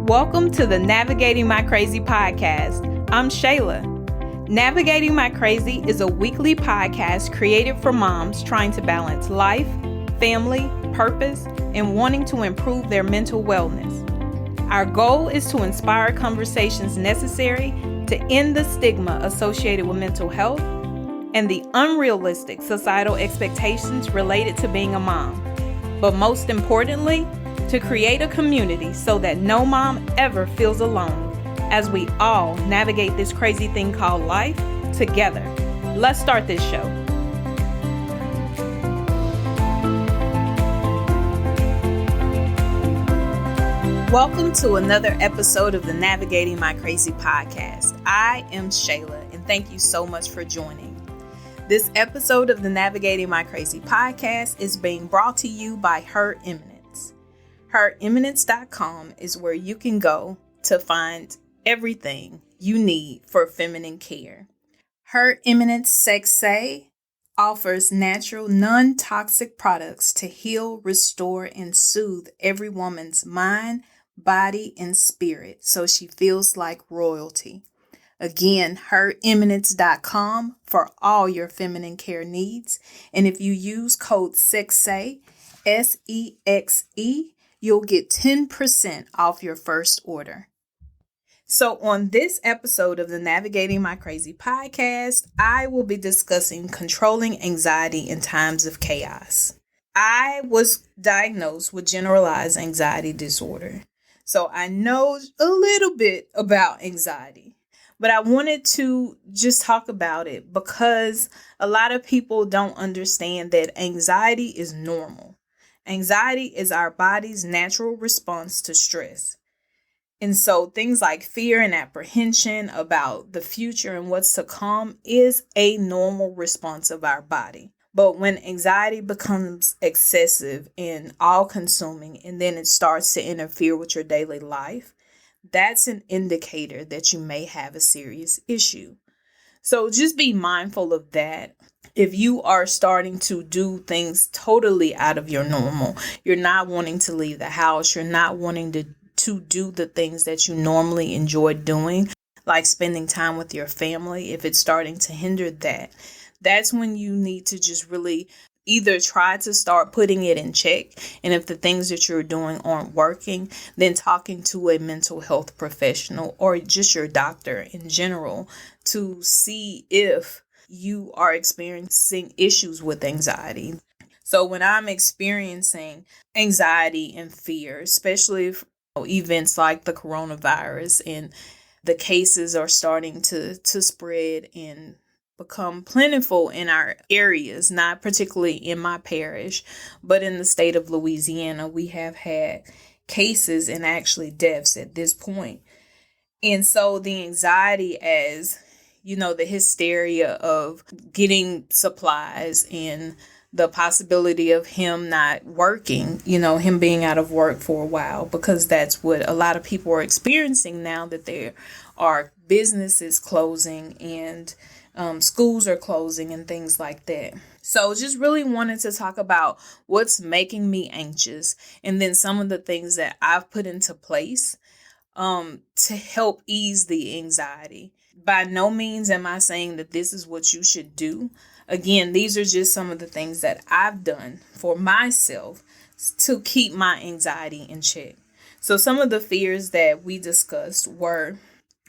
Welcome to the Navigating My Crazy podcast. I'm Shayla. Navigating My Crazy is a weekly podcast created for moms trying to balance life, family, purpose, and wanting to improve their mental wellness. Our goal is to inspire conversations necessary to end the stigma associated with mental health and the unrealistic societal expectations related to being a mom. But most importantly, to create a community so that no mom ever feels alone as we all navigate this crazy thing called life together. Let's start this show. Welcome to another episode of the Navigating My Crazy podcast. I am Shayla, and thank you so much for joining. This episode of the Navigating My Crazy podcast is being brought to you by Her Eminence. HerEminence.com is where you can go to find everything you need for feminine care. Her Eminence Sex-Say offers natural, non-toxic products to heal, restore, and soothe every woman's mind, body, and spirit so she feels like royalty. Again, HerEminence.com for all your feminine care needs. And if you use code SEXE, SEXE, you'll get 10% off your first order. So on this episode of the Navigating My Crazy podcast, I will be discussing controlling anxiety in times of chaos. I was diagnosed with generalized anxiety disorder, so I know a little bit about anxiety. But I wanted to just talk about it because a lot of people don't understand that anxiety is normal. Anxiety is our body's natural response to stress. And so things like fear and apprehension about the future and what's to come is a normal response of our body. But when anxiety becomes excessive and all-consuming, and then it starts to interfere with your daily life, that's an indicator that you may have a serious issue. So just be mindful of that. If you are starting to do things totally out of your normal, you're not wanting to leave the house, you're not wanting to do the things that you normally enjoy doing, like spending time with your family, if it's starting to hinder that, that's when you need to just really either try to start putting it in check. And if the things that you're doing aren't working, then talking to a mental health professional or just your doctor in general to see if you are experiencing issues with anxiety. So when I'm experiencing anxiety and fear, especially if events like the coronavirus and the cases are starting to spread and become plentiful in our areas, not particularly in my parish, but in the state of Louisiana, we have had cases and actually deaths at this point. And so the anxiety, as you know, the hysteria of getting supplies and the possibility of him not working, him being out of work for a while, because that's what a lot of people are experiencing now, that there are businesses closing and schools are closing and things like that. So just really wanted to talk about what's making me anxious and then some of the things that I've put into place to help ease the anxiety. By no means am I saying that this is what you should do. Again, these are just some of the things that I've done for myself to keep my anxiety in check. So some of the fears that we discussed were,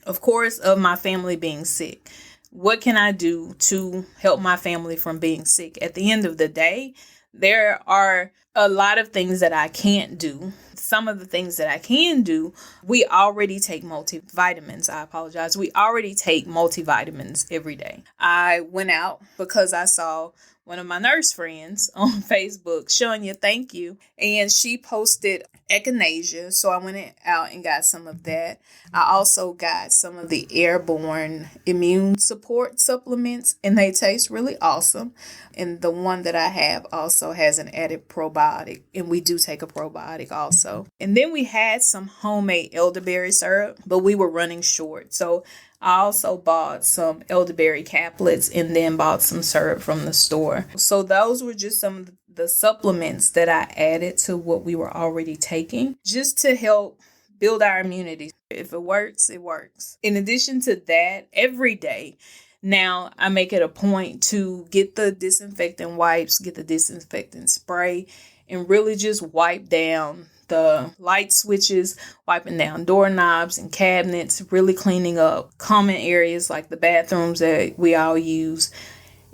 of course, of my family being sick. What can I do to help my family from being sick? At the end of the day, there are a lot of things that I can't do. Some of the things that I can do, we already take multivitamins. I apologize. We already take multivitamins every day. I went out because I saw one of my nurse friends on Facebook, Shania, thank you. And she posted echinacea. So I went out and got some of that. I also got some of the airborne immune support supplements, and they taste really awesome. And the one that I have also has an added probiotic, and we do take a probiotic also. And then we had some homemade elderberry syrup, but we were running short. So I also bought some elderberry caplets and then bought some syrup from the store. So those were just some of the supplements that I added to what we were already taking, just to help build our immunity. If it works, it works. In addition to that, every day, now I make it a point to get the disinfectant wipes, get the disinfectant spray, and really just wipe down the light switches, wiping down doorknobs and cabinets, really cleaning up common areas like the bathrooms that we all use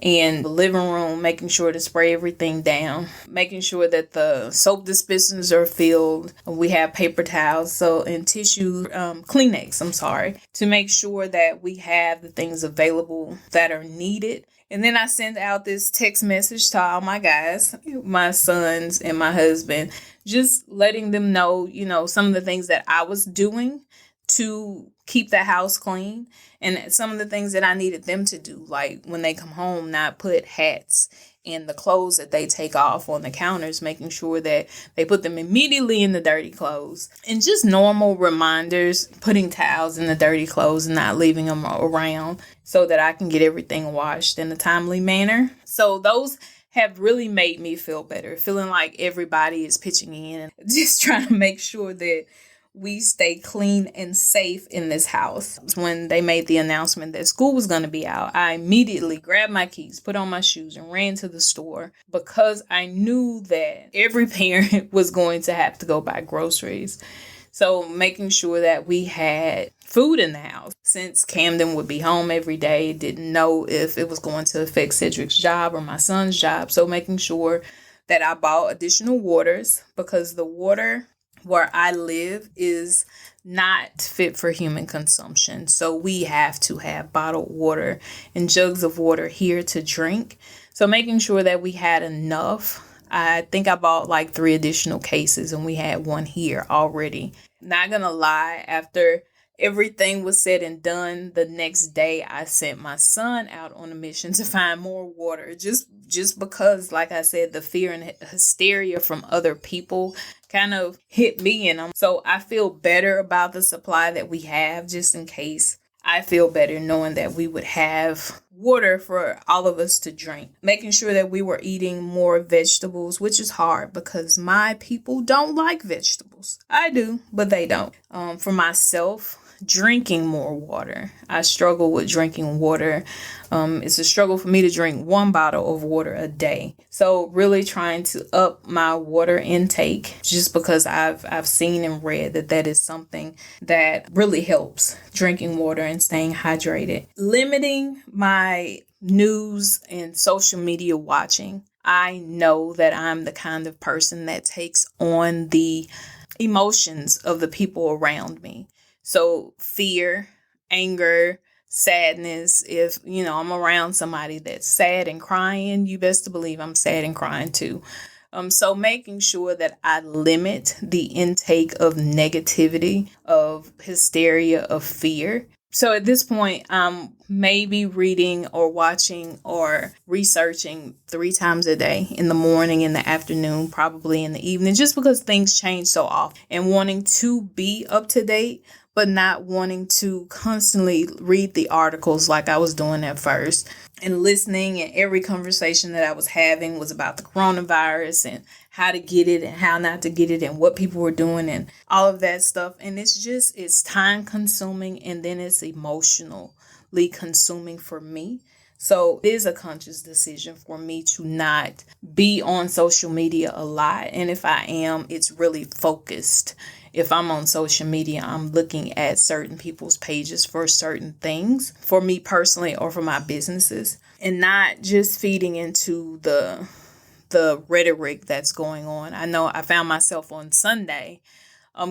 and the living room, making sure to spray everything down, making sure that the soap dispensers are filled. We have paper towels, and tissue, Kleenex, to make sure that we have the things available that are needed. And then I send out this text message to all my guys, my sons and my husband, just letting them know, some of the things that I was doing to keep the house clean and some of the things that I needed them to do, like when they come home, not put hats and the clothes that they take off on the counters, making sure that they put them immediately in the dirty clothes. And just normal reminders, putting towels in the dirty clothes and not leaving them around so that I can get everything washed in a timely manner. So those have really made me feel better, feeling like everybody is pitching in and just trying to make sure that we stay clean and safe in this house. When they made the announcement that school was going to be out, I immediately grabbed my keys, put on my shoes, and ran to the store because I knew that every parent was going to have to go buy groceries. So making sure that we had food in the house. Since Camden would be home every day, didn't know if it was going to affect Cedric's job or my son's job. So making sure that I bought additional waters because the water where I live is not fit for human consumption. So we have to have bottled water and jugs of water here to drink. So making sure that we had enough. I think I bought like 3 additional cases and we had one here already. Not gonna lie, after everything was said and done, the next day I sent my son out on a mission to find more water just because, like I said, the fear and hysteria from other people kind of hit me in them. So I feel better about the supply that we have, just in case. I feel better knowing that we would have water for all of us to drink. Making sure that we were eating more vegetables, which is hard because my people don't like vegetables. I do, but they don't. For myself, drinking more water. I struggle with drinking water. It's a struggle for me to drink 1 bottle of water a day. So really trying to up my water intake just because I've seen and read that is something that really helps, drinking water and staying hydrated. Limiting my news and social media watching. I know that I'm the kind of person that takes on the emotions of the people around me. So fear, anger, sadness. If, I'm around somebody that's sad and crying, you best to believe I'm sad and crying too. So making sure that I limit the intake of negativity, of hysteria, of fear. So at this point, I'm maybe reading or watching or researching 3 times a day, in the morning, in the afternoon, probably in the evening, just because things change so often and wanting to be up to date, but not wanting to constantly read the articles like I was doing at first, and listening, and every conversation that I was having was about the coronavirus and how to get it and how not to get it and what people were doing and all of that stuff. And it's time consuming, and then it's emotionally consuming for me. So it is a conscious decision for me to not be on social media a lot. And if I am, it's really focused. If I'm on social media, I'm looking at certain people's pages for certain things, for me personally or for my businesses, and not just feeding into the rhetoric that's going on. I know I found myself on Sunday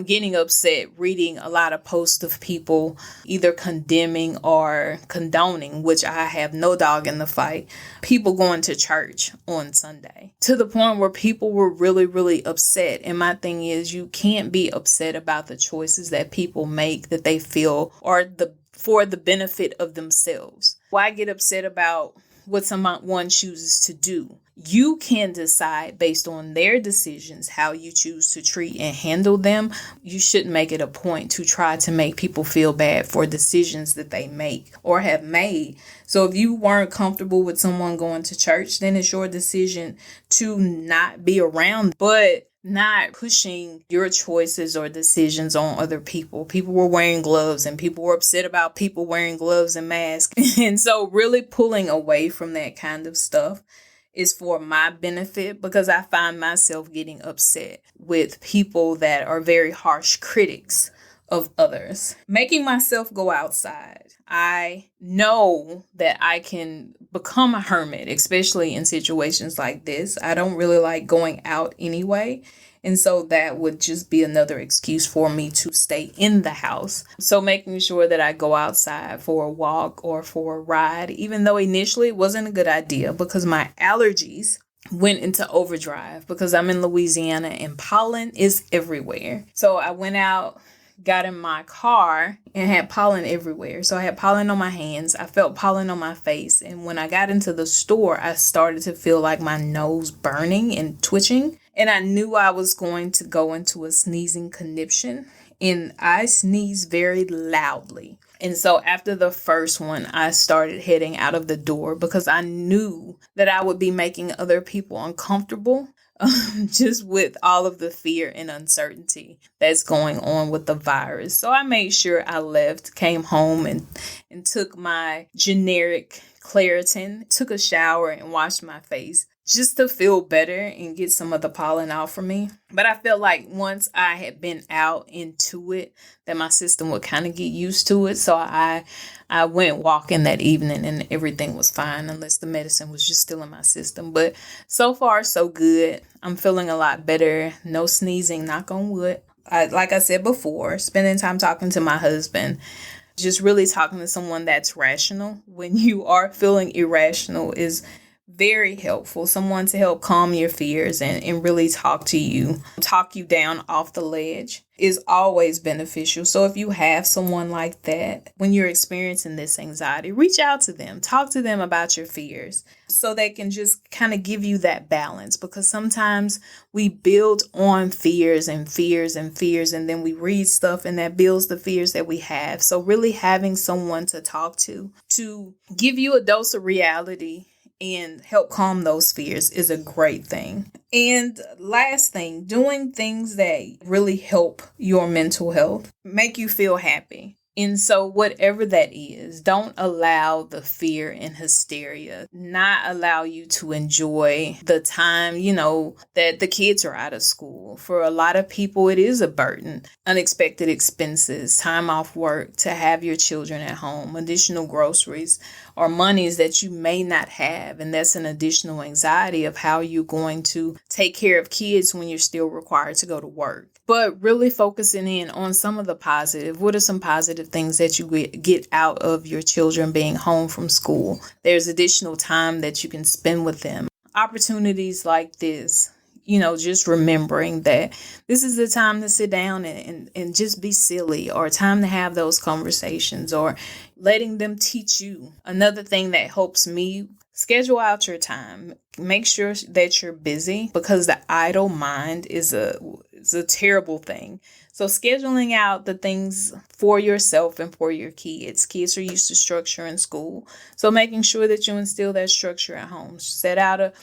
getting upset reading a lot of posts of people either condemning or condoning, which I have no dog in the fight, people going to church on Sunday, to the point where people were really, really upset. And my thing is, you can't be upset about the choices that people make that they feel are for the benefit of themselves. Why get upset about what someone chooses to do? You can decide based on their decisions how you choose to treat and handle them. You shouldn't make it a point to try to make people feel bad for decisions that they make or have made. So if you weren't comfortable with someone going to church, then it's your decision to not be around. But not pushing your choices or decisions on other people. People were wearing gloves and people were upset about people wearing gloves and masks. And so really pulling away from that kind of stuff is for my benefit, because I find myself getting upset with people that are very harsh critics of others. Making myself go outside. I know that I can become a hermit, especially in situations like this. I don't really like going out anyway. And so that would just be another excuse for me to stay in the house. So making sure that I go outside for a walk or for a ride, even though initially it wasn't a good idea because my allergies went into overdrive because I'm in Louisiana and pollen is everywhere. So I went out, got in my car and had pollen everywhere. So I had pollen on my hands. I felt pollen on my face. And when I got into the store, I started to feel like my nose burning and twitching. And I knew I was going to go into a sneezing conniption. And I sneezed very loudly. And so after the first one, I started heading out of the door because I knew that I would be making other people uncomfortable. Just with all of the fear and uncertainty that's going on with the virus. So I made sure I left, came home and took my generic Claritin, took a shower and washed my face just to feel better and get some of the pollen out from me. But I felt like once I had been out into it, that my system would kind of get used to it. So I went walking that evening and everything was fine, unless the medicine was just still in my system. But so far, so good. I'm feeling a lot better. No sneezing, knock on wood. Like I said before, spending time talking to my husband, just really talking to someone that's rational when you are feeling irrational is very helpful. Someone to help calm your fears and really talk you down off the ledge is always beneficial. So if you have someone like that, when you're experiencing this anxiety, reach out to them, talk to them about your fears so they can just kind of give you that balance, because sometimes we build on fears and fears and fears, and then we read stuff and that builds the fears that we have. So really having someone to talk to give you a dose of reality and help calm those fears is a great thing. And last thing, doing things that really help your mental health, make you feel happy. And so whatever that is, don't allow the fear and hysteria not allow you to enjoy the time, that the kids are out of school. For a lot of people, it is a burden. Unexpected expenses, time off work to have your children at home, additional groceries or monies that you may not have. And that's an additional anxiety of how you're going to take care of kids when you're still required to go to work. But really focusing in on some of the positive. What are some positive things that you get out of your children being home from school? There's additional time that you can spend with them. Opportunities like this, just remembering that this is the time to sit down and just be silly, or time to have those conversations, or letting them teach you. Another thing that helps me, schedule out your time. Make sure that you're busy, because the idle mind is a terrible thing. So scheduling out the things for yourself and for your kids. Kids are used to structure in school. So making sure that you instill that structure at home. Set out a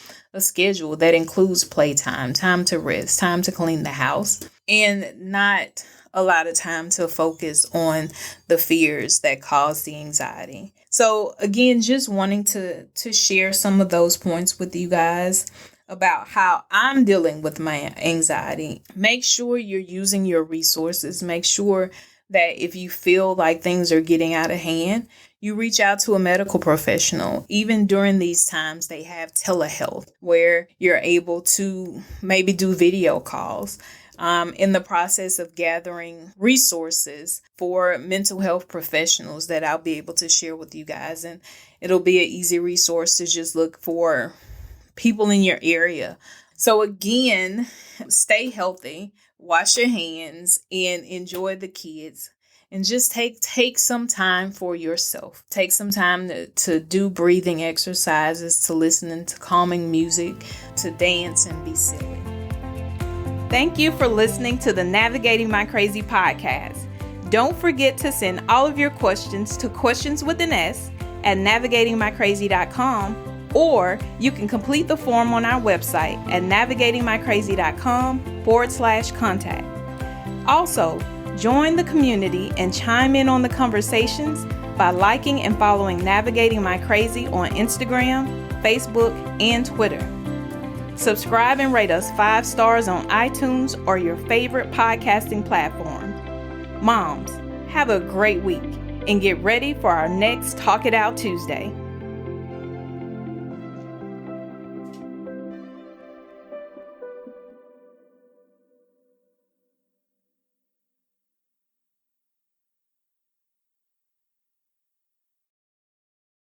schedule that includes playtime, time to rest, time to clean the house, and not a lot of time to focus on the fears that cause the anxiety. So again, just wanting to share some of those points with you guys about how I'm dealing with my anxiety. Make sure you're using your resources. Make sure that if you feel like things are getting out of hand, you reach out to a medical professional. Even during these times, they have telehealth where you're able to maybe do video calls. In the process of gathering resources for mental health professionals that I'll be able to share with you guys. And it'll be an easy resource to just look for people in your area. So again, stay healthy, wash your hands, and enjoy the kids. And just take some time for yourself. Take some time to do breathing exercises, to listen to calming music, to dance and be silly. Thank you for listening to the Navigating My Crazy podcast. Don't forget to send all of your questions to questionswithanS@navigatingmycrazy.com Or you can complete the form on our website at navigatingmycrazy.com/contact. Also, join the community and chime in on the conversations by liking and following Navigating My Crazy on Instagram, Facebook, and Twitter. Subscribe and rate us 5 stars on iTunes or your favorite podcasting platform. Moms, have a great week and get ready for our next Talk It Out Tuesday.